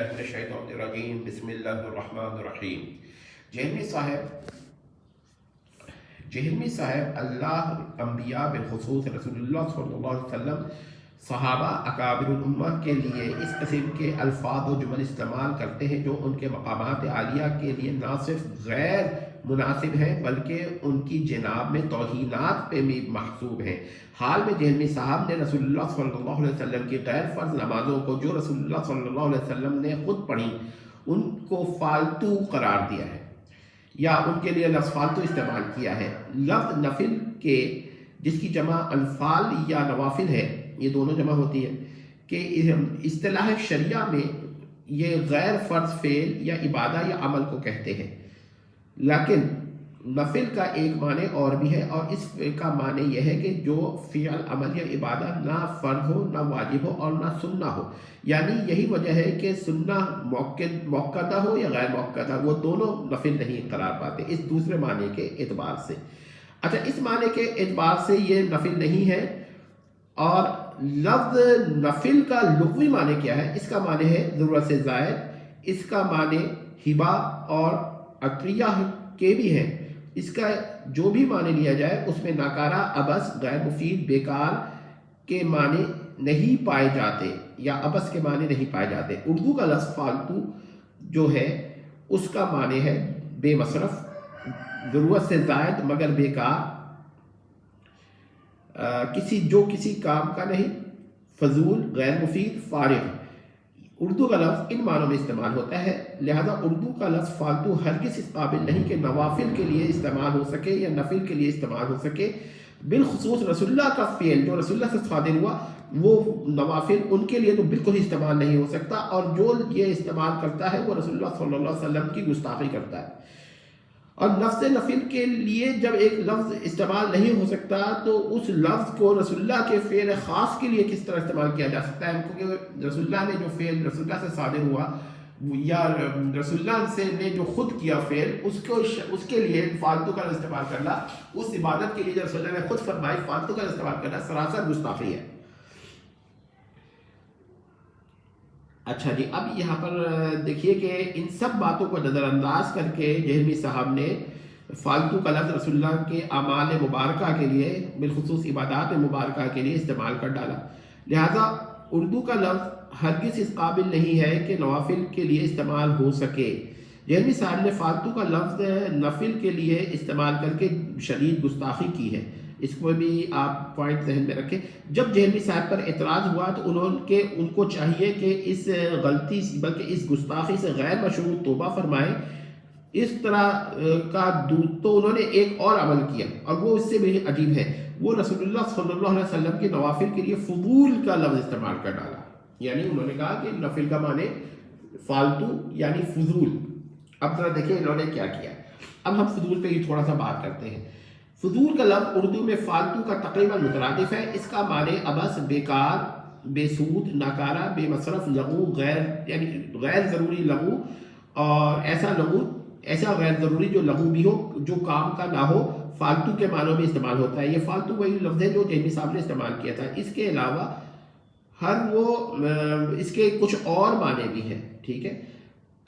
الشیطان الرجیم بسم اللہ الرحمن الرحیم۔ جہلمی صاحب اللہ، انبیاء بالخصوص رسول اللہ صلی اللہ علیہ وسلم، صحابہ اکابر الامہ کے لیے اس قسم کے الفاظ و جمل استعمال کرتے ہیں جو ان کے مقامات عالیہ کے لیے نہ صرف غیر مناسب ہیں بلکہ ان کی جناب میں توہینات پہ بھی محسوب ہیں۔ حال میں جہلمی صاحب نے رسول اللہ صلی اللہ علیہ وسلم کی غیر فرض نمازوں کو جو رسول اللہ صلی اللہ علیہ وسلم نے خود پڑھی ان کو فالتو قرار دیا ہے یا ان کے لیے لفظ فالتو استعمال کیا ہے۔ لفظ نفل کے جس کی جمع انفال یا نوافل ہے، یہ دونوں جمع ہوتی ہے، کہ اصطلاح شریعہ میں یہ غیر فرض فعل یا عبادہ یا عمل کو کہتے ہیں، لیکن نفل کا ایک معنی اور بھی ہے، اور اس کا معنی یہ ہے کہ جو فعل عمل یا عبادہ نہ فرض ہو، نہ واجب ہو اور نہ سنہ ہو، یعنی یہی وجہ ہے کہ سنہ موقدہ ہو یا غیر موقدہ، وہ دونوں نفل نہیں قرار پاتے اس دوسرے معنی کے اعتبار سے۔ اچھا، اس معنی کے اعتبار سے یہ نفل نہیں ہے۔ اور لفظ نفل کا لغوی معنی کیا ہے؟ اس کا معنی ہے ضرورت سے زائد، اس کا معنی ہبہ اور عطیہ کے بھی ہیں۔ اس کا جو بھی معنی لیا جائے اس میں ناکارہ، عبث، غیر مفید، بیکار کے معنی نہیں پائے جاتے یا عبث کے معنی نہیں پائے جاتے۔ اردو کا لفظ فالتو جو ہے اس کا معنی ہے بے مصرف، ضرورت سے زائد مگر بیکار، کسی کام کا نہیں، فضول، غیر مفید، فارغ۔ اردو کا لفظ ان معنوں میں استعمال ہوتا ہے، لہذا اردو کا لفظ فالتو ہرگز اس قابل نہیں کہ نوافل کے لیے استعمال ہو سکے یا نفل کے لیے استعمال ہو سکے۔ بالخصوص رسول اللہ کا فعل جو رسول اللہ سے صادر ہوا، وہ نوافل ان کے لیے تو بالکل ہی استعمال نہیں ہو سکتا، اور جو یہ استعمال کرتا ہے وہ رسول اللہ صلی اللہ علیہ وسلم کی گستاخی کرتا ہے۔ اور لفظ نفل کے لیے جب ایک لفظ استعمال نہیں ہو سکتا تو اس لفظ کو رسول اللہ کے فعل خاص کے لیے کس طرح استعمال کیا جا سکتا ہے؟ کیونکہ رسول اللہ نے جو فعل رسول اللہ سے صادر ہوا یا رسول اللہ نے جو خود کیا فعل، اس کے لیے فالتو کا استعمال کرنا، اس عبادت کے لیے جو رسول اللہ نے خود فرمائی فالتو کا استعمال کرنا سراسر گستاخی ہے۔ اچھا جی، اب یہاں پر دیکھیے کہ ان سب باتوں کو نظر انداز کر کے جہلمی صاحب نے فالتو کا لفظ رسول اللہ کے اعمال مبارکہ کے لیے، بالخصوص عبادات مبارکہ کے لیے استعمال کر ڈالا، لہذا اردو کا لفظ ہرگز اس قابل نہیں ہے کہ نوافل کے لیے استعمال ہو سکے۔ جہلمی صاحب نے فالتو کا لفظ نفل کے لیے استعمال کر کے شدید گستاخی کی ہے، اس کو بھی آپ پوائنٹ ذہن میں رکھیں۔ جب جہلمی صاحب پر اعتراض ہوا تو ان کو چاہیے کہ اس غلطی بلکہ اس گستاخی سے غیر مشروع توبہ فرمائیں۔ اس طرح کا تو انہوں نے ایک اور عمل کیا، اور وہ اس سے بھی عجیب ہے، وہ رسول اللہ صلی اللہ علیہ وسلم کے نوافل کے لیے فضول کا لفظ استعمال کر ڈالا، یعنی انہوں نے کہا کہ نفل کا معنی فالتو یعنی فضول۔ اب ذرا دیکھیں انہوں نے کیا کیا۔ اب ہم فضول پہ ہی تھوڑا سا بات کرتے ہیں۔ فضول کا لفظ اردو میں فالتو کا تقریباً مترادف ہے۔ اس کا معنی عبث، بیکار، بے سود، ناکارہ، بے مصرف، لغو، یعنی غیر ضروری لغو، اور ایسا غیر ضروری جو لغو بھی ہو، جو کام کا نہ ہو، فالتو کے معنوں میں استعمال ہوتا ہے۔ یہ فالتو وہی لفظ ہے جو جہلمی صاحب نے استعمال کیا تھا۔ اس کے علاوہ اس کے کچھ اور معنی بھی ہیں، ٹھیک ہے۔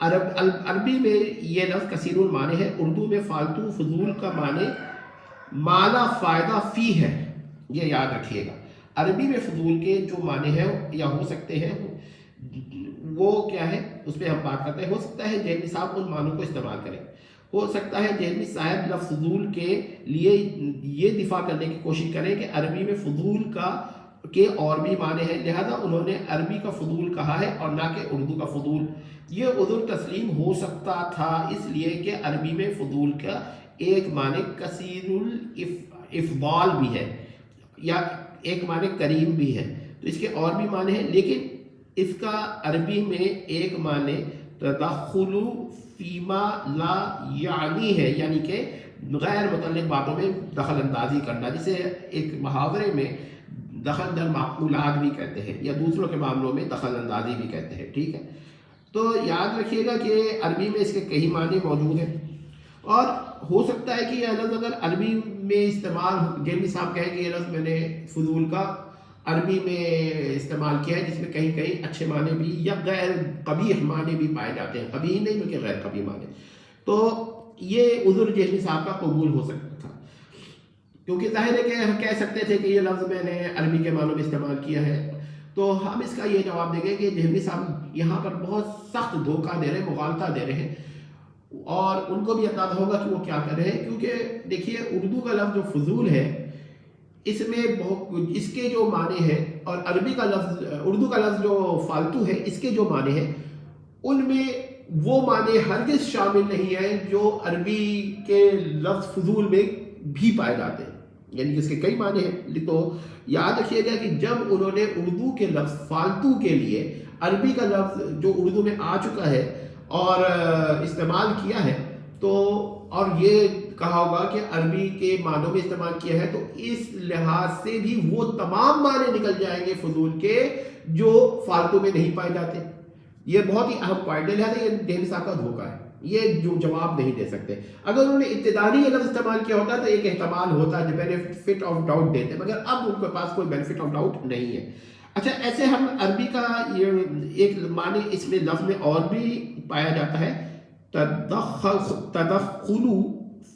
عربی میں یہ لفظ کثیر المعنی ہے۔ اردو میں فالتو فضول کا معنی مالا فائدہ فی ہے، یہ یاد رکھیے گا۔ عربی میں فضول کے جو معنی ہے یا ہو سکتے ہیں وہ کیا ہے، اس پہ ہم بات کرتے ہیں۔ ہو سکتا ہے جہلمی صاحب ان معنوں کو استعمال کریں، ہو سکتا ہے جہلمی صاحب لفظ فضول کے لیے یہ دفاع کرنے کی کوشش کریں کہ عربی میں فضول کے اور بھی معنی ہیں، لہذا انہوں نے عربی کا فضول کہا ہے اور نہ کہ اردو کا فضول۔ یہ عذر تسلیم ہو سکتا تھا اس لیے کہ عربی میں فضول کا ایک معنی کثیر الافضال بھی ہے یا ایک معنی کریم بھی ہے، تو اس کے اور بھی معنی ہیں، لیکن اس کا عربی میں ایک معنی تدخل فیما لا یعنی ہے، یعنی کہ غیر متعلق باتوں میں دخل اندازی کرنا، جسے ایک محاورے میں دخل در معقولات بھی کہتے ہیں یا دوسروں کے معاملوں میں دخل اندازی بھی کہتے ہیں، ٹھیک ہے۔ تو یاد رکھیے گا کہ عربی میں اس کے کئی معنی موجود ہیں، اور ہو سکتا ہے کہ یہ لفظ اگر عربی میں استعمال جہلمی صاحب کہیں کہ یہ لفظ میں نے فضول کا عربی میں استعمال کیا ہے، جس میں کہیں کہیں اچھے معنی بھی یا غیر قبیح معنی بھی پائے جاتے ہیں، قبیح نہیں بلکہ غیر قبیح معنی. تو یہ عذر جہمی صاحب کا قبول ہو سکتا تھا، کیونکہ ظاہر ہے کہ ہم کہہ سکتے تھے کہ یہ لفظ میں نے عربی کے معنوں میں استعمال کیا ہے. تو ہم اس کا یہ جواب دیں گے کہ جہمی صاحب یہاں پر بہت سخت دھوکہ دے رہے ہیں، مغالطہ دے رہے ہیں، اور ان کو بھی اندازہ ہوگا کہ وہ کیا کر رہے ہیں. کیونکہ دیکھیے اردو کا لفظ جو فضول ہے، اس میں اس کے جو معنی ہے، اور عربی کا لفظ اردو کا لفظ جو فالتو ہے، اس کے جو معنی ہے ان میں وہ معنی ہرگز شامل نہیں ہیں جو عربی کے لفظ فضول میں بھی پائے جاتے ہیں، یعنی جس کے کئی معنی ہیں. تو یاد رکھیے گا کہ جب انہوں نے اردو کے لفظ فالتو کے لیے عربی کا لفظ جو اردو میں آ چکا ہے اور استعمال کیا ہے، تو اور یہ کہا ہوگا کہ عربی کے معنوں میں استعمال کیا ہے، تو اس لحاظ سے بھی وہ تمام معنی نکل جائیں گے فضول کے جو فالتو میں نہیں پائے جاتے. یہ بہت ہی اہم پوائنٹ ہے، لہٰذا یہ دہلی صاحب کا دھوکہ ہے، یہ جو جواب نہیں دے سکتے. اگر انہوں نے ابتدائی یہ لفظ استعمال کیا ہوتا تو ایک احتمال ہوتا جو بینیفٹ آف ڈاؤٹ دیتے، مگر اب ان کے پاس کوئی بینیفٹ آف ڈاؤٹ نہیں ہے. اچھا، ایسے ہم عربی کا یہ ایک معنی اس میں لفظ میں اور بھی پایا جاتا ہے، تدخل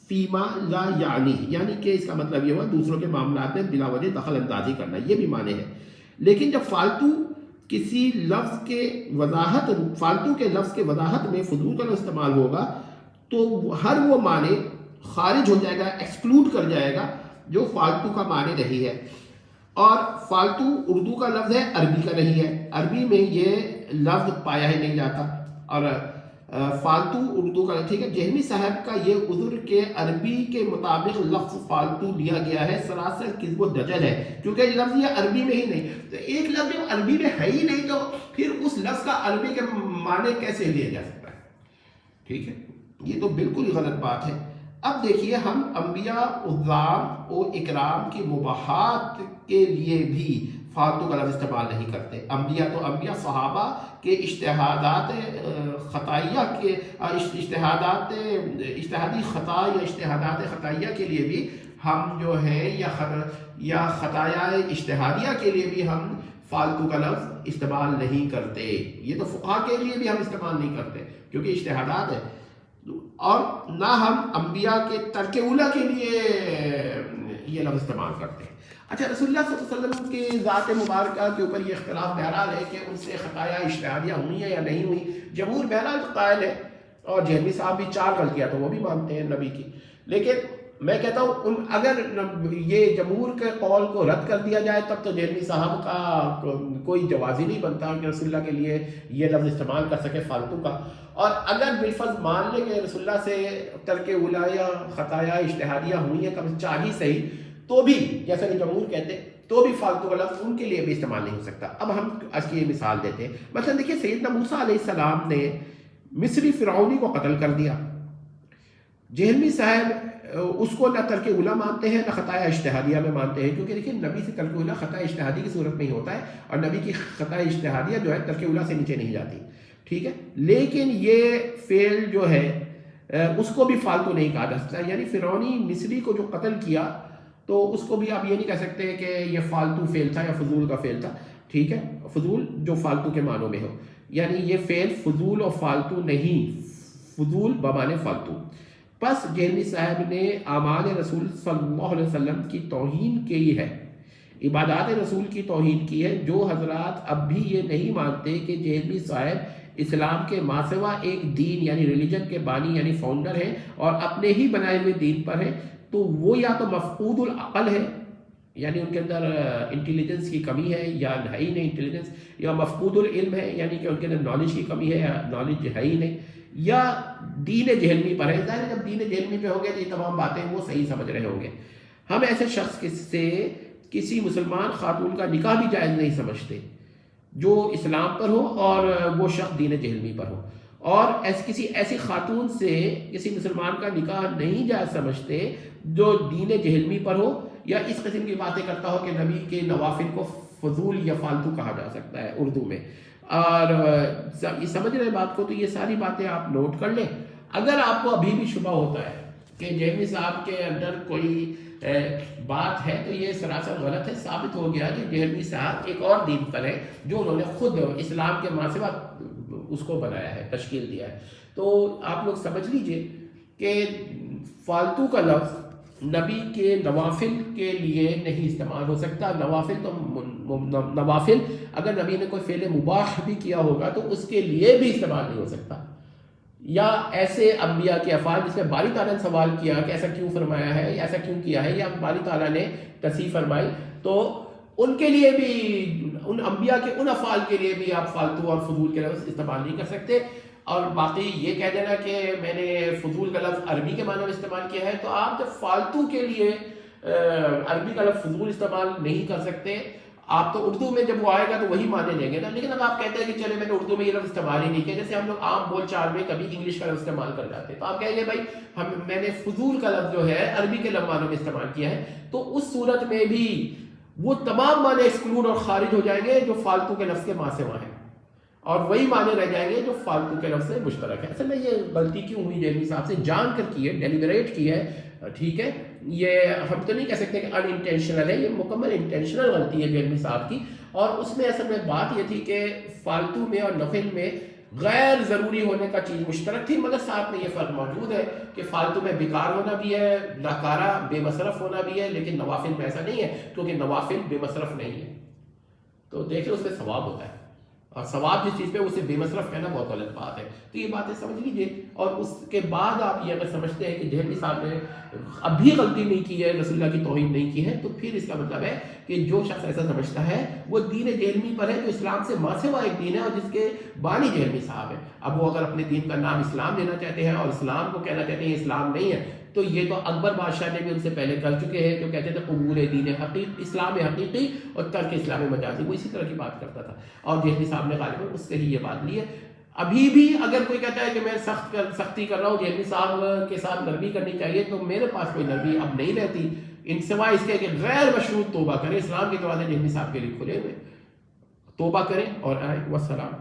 فیما لا یعنی کہ اس کا مطلب یہ ہوا دوسروں کے معاملات میں بلا وجہ دخل اندازی کرنا، یہ بھی معنی ہے. لیکن جب فالتو کے لفظ کے وضاحت میں فضول کا استعمال ہوگا تو ہر وہ معنی خارج ہو جائے گا، ایکسکلوڈ کر جائے گا جو فالتو کا معنی نہیں ہے. اور فالتو اردو کا لفظ ہے، عربی کا نہیں ہے، عربی میں یہ لفظ پایا ہی نہیں جاتا. اور فالتو اردو کا، ٹھیک ہے. جہمی صاحب کا یہ عذر کہ عربی کے مطابق لفظ فالتو لیا گیا ہے سراسر کذب و دجل ہے، کیونکہ یہ لفظ یہ عربی میں ہی نہیں. تو ایک لفظ جو عربی میں ہے ہی نہیں تو پھر اس لفظ کا عربی کے معنی کیسے لیا جا سکتا ہے؟ ٹھیک ہے، یہ تو بالکل ہی غلط بات ہے. اب دیکھیے، ہم انبیاء عظام و اکرام کی مباحات کے لیے بھی فالتو کا لفظ استعمال نہیں کرتے. انبیاء تو انبیاء، صحابہ کے اجتہادات خطائیہ کے اجتہادی خطا یا اجتہادات خطائیہ کے لیے بھی ہم جو ہیں یا خطایا اجتہادیہ کے لیے بھی ہم فالتو کا لفظ استعمال نہیں کرتے. یہ تو فقہا کے لیے بھی ہم استعمال نہیں کرتے کیونکہ اجتہادات ہے. اور نہ ہم انبیاء کے ترک اولیٰ کے لیے یہ لفظ استعمال کرتے ہیں. اچھا، رسول اللہ صلی اللہ علیہ وسلم کی ذات مبارکہ کے اوپر یہ اختلاف بہرحال ہے کہ ان سے خطایا اجتہادیہ ہوئی ہیں یا نہیں ہوئی. جمہور بہرحال قائل ہے، اور جہمی صاحب بھی 4 غلطیاں تو وہ بھی مانتے ہیں نبی کی. لیکن میں کہتا ہوں اگر یہ جمہور کے قول کو رد کر دیا جائے تب تو جہمی صاحب کا کوئی جواز ہی نہیں بنتا کہ رسول اللہ کے لیے یہ لفظ استعمال کر سکے فالتو کا. اور اگر بالفرض مان لیں کہ رسول اللہ سے ترک اولیٰ یا خطایا اجتہادیہ ہوئی ہیں کم 4 ہی صحیح، تو بھی جیسا کہ جمہور کہتے ہیں تو بھی فالتو کا لفظ ان کے لیے بھی استعمال نہیں ہو سکتا. اب ہم اس کی مثال دیتے ہیں. مثلا دیکھیے، سیدنا موسیٰ علیہ السلام نے مصری فرعونی کو قتل کر دیا. جہمی صاحب اس کو نہ ترک اولیٰ مانتے ہیں نہ خطایا اجتہادیہ میں مانتے ہیں، کیونکہ دیکھیں نبی سے ترک اولیٰ خطا اجتہادی کی صورت میں ہی ہوتا ہے، اور نبی کی خطا اجتہادیہ جو ہے ترک اولیٰ سے نیچے نہیں جاتی. ٹھیک ہے، لیکن یہ فعل جو ہے اس کو بھی فالتو نہیں کہا جا سکتا. یعنی فرعونی مصری کو جو قتل کیا تو اس کو بھی آپ یہ نہیں کہہ سکتے کہ یہ فالتو فعل تھا یا فضول کا فعل تھا. ٹھیک ہے، فضول جو فالتو کے معنوں میں ہو، یعنی یہ فعل فضول اور فالتو نہیں، فضول بمعنی فالتو. پس جہمی صاحب نے اعمال رسول صلی اللہ علیہ وسلم کی توہین کی ہے، عبادات رسول کی توہین کی ہے. جو حضرات اب بھی یہ نہیں مانتے کہ جہمی صاحب اسلام کے ماسوا ایک دین یعنی ریلیجن کے بانی یعنی فاؤنڈر ہیں اور اپنے ہی بنائے ہوئے دین پر ہیں، تو وہ یا تو مفقود العقل ہے، یعنی ان کے اندر انٹیلیجنس کی کمی ہے یا ہے ہی نہیں انٹیلیجنس، یا مفقود العلم ہے، یعنی کہ ان کے اندر نالج کی کمی ہے یا نالج ہے ہی نہیں، یا دین جہلمی پر ہے. ظاہر ہے جب دین جہلمی پہ ہو گئے تو یہ تمام باتیں وہ صحیح سمجھ رہے ہوں گے. ہم ایسے شخص سے کسی مسلمان خاتون کا نکاح بھی جائز نہیں سمجھتے جو اسلام پر ہو اور وہ شخص دین جہلمی پر ہو، اور کسی ایسی خاتون سے کسی مسلمان کا نکاح نہیں جائز سمجھتے جو دین جہلمی پر ہو یا اس قسم کی باتیں کرتا ہو کہ نبی کے نوافل کو فضول یا فالتو کہا جا سکتا ہے اردو میں. اور یہ سمجھ رہے بات کو، تو یہ ساری باتیں آپ نوٹ کر لیں. اگر آپ کو ابھی بھی شبہ ہوتا ہے کہ جہمی صاحب کے اندر کوئی بات ہے تو یہ سراسر غلط ہے. ثابت ہو گیا کہ دہلوی صاحب ایک اور دین پر ہے جو انہوں نے خود اسلام کے ماں سوا اس کو بنایا ہے، تشکیل دیا ہے. تو آپ لوگ سمجھ لیجئے کہ فالتو کا لفظ نبی کے نوافل کے لیے نہیں استعمال ہو سکتا. نوافل اگر نبی نے کوئی فعل مباح بھی کیا ہوگا تو اس کے لیے بھی استعمال نہیں ہو سکتا. یا ایسے انبیاء کے افعال جس میں باری تعالیٰ نے سوال کیا کہ ایسا کیوں فرمایا ہے یا ایسا کیوں کیا ہے، یا باری تعالیٰ نے تصحیح فرمائی، تو ان کے لیے بھی، ان انبیاء کے ان افعال کے لیے بھی آپ فالتو اور فضول کے لفظ استعمال نہیں کر سکتے. اور باقی یہ کہہ دینا کہ میں نے فضول کا لفظ عربی کے معنی میں استعمال کیا ہے، تو آپ جب فالتو کے لیے عربی کا لفظ فضول استعمال نہیں کر سکتے، آپ تو اردو میں جب وہ آئے گا تو وہی معنی لیں گے نا. لیکن اب آپ کہتے ہیں کہ چلے میں نے اردو میں یہ لفظ استعمال ہی نہیں کیا، جیسے ہم لوگ عام بول چال میں کبھی انگلش کا لفظ استعمال کر جاتے ہیں، تو آپ کہیں گے بھائی میں نے فضول کا لفظ جو ہے عربی کے معنوں میں استعمال کیا ہے. تو اس صورت میں بھی وہ تمام معنی ایکسکلوڈ اور خارج ہو جائیں گے جو فالتو کے لفظ کے ماں سے وہاں ہیں، اور وہی معنی رہ جائیں گے جو فالتو کے لفظ سے مشترک ہے. اصل میں یہ غلطی کیوں ہوئی دہلوی صاحب سے، جان کر کی ہے، ڈیلیبریٹ کی ہے، ٹھیک ہے. یہ ہم تو نہیں کہہ سکتے کہ ان انٹینشنل ہے، یہ مکمل انٹینشنل غلطی ہے دہلوی صاحب کی. اور اس میں اصل میں بات یہ تھی کہ فالتو میں اور نفل میں غیر ضروری ہونے کا چیز مشترک تھی، مگر ساتھ میں یہ فرق موجود ہے کہ فالتو میں بیکار ہونا بھی ہے، ناکارہ بے مصرف ہونا بھی ہے، لیکن نوافل میں ایسا نہیں ہے کیونکہ نوافل بے مصرف نہیں ہے. تو دیکھیں اس میں ثواب ہوتا ہے، اور ثواب جس چیز پہ اسے بے مصرف کہنا بہت غلط بات ہے. تو یہ باتیں سمجھ لیجئے. اور اس کے بعد آپ یہ اگر سمجھتے ہیں کہ دہلوی صاحب نے اب بھی غلطی نہیں کی ہے، رسول اللہ کی توہین نہیں کی ہے، تو پھر اس کا مطلب ہے کہ جو شخص ایسا سمجھتا ہے وہ دین دہلوی پر ہے، جو اسلام سے ماں سوا ایک دین ہے اور جس کے بانی دہلوی صاحب ہے. اب وہ اگر اپنے دین کا نام اسلام لینا چاہتے ہیں اور اسلام کو کہنا چاہتے ہیں اسلام نہیں ہے، تو یہ تو اکبر بادشاہ نے بھی ان سے پہلے کر چکے ہیں، جو کہتے تھے قبول دین حقیقی، اسلام حقیقی اور ترک اسلام مجازی. وہ اسی طرح کی بات کرتا تھا، اور دہلوی صاحب نے غالباً اس سے ہی یہ بات لی ہے. ابھی بھی اگر کوئی کہتا ہے کہ میں سختی کر رہا ہوں، دہلوی صاحب کے ساتھ نرمی کرنی چاہیے، تو میرے پاس کوئی نرمی اب نہیں رہتی، ان سوائے اس کے کہ غیر مشروط توبہ کریں. اسلام کے دروازے دہلوی صاحب کے لیے کھلے ہوئے، توبہ کریں اور آئیں. والسلام.